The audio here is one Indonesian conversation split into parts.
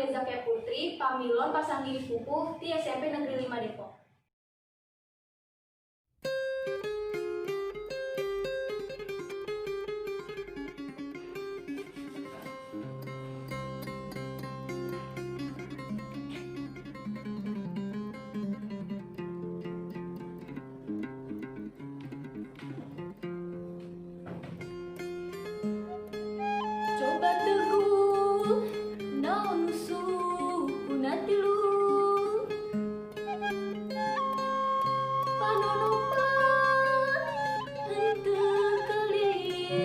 Amelia Zakia Putri, pamilon pasanggi pupuh ti SMP Negeri 5 Depok. Coba teguh naon musuh kunatilu panonopan henteu kelin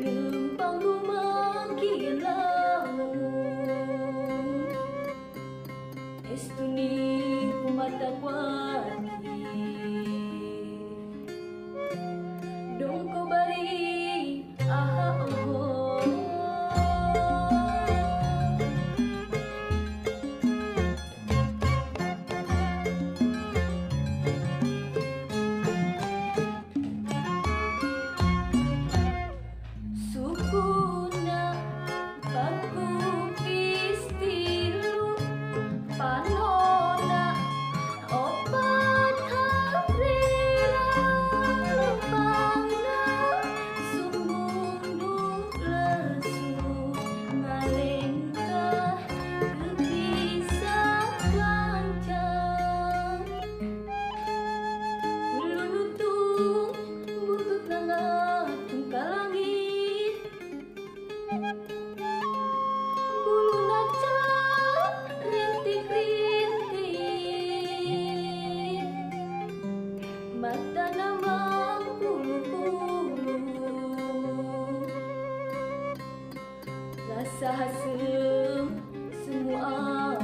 lempang rumangkin lamun estuni kumata kuati dong ko bari aha oh. Sukuna baku pistilu panona opat habrila lupangna sumunu lesu ngalengkah kepisah lancang ulun utung butut nangatung ka langit bulu naca rintik-rintik mata namang bulu-bulu rasa hasem semua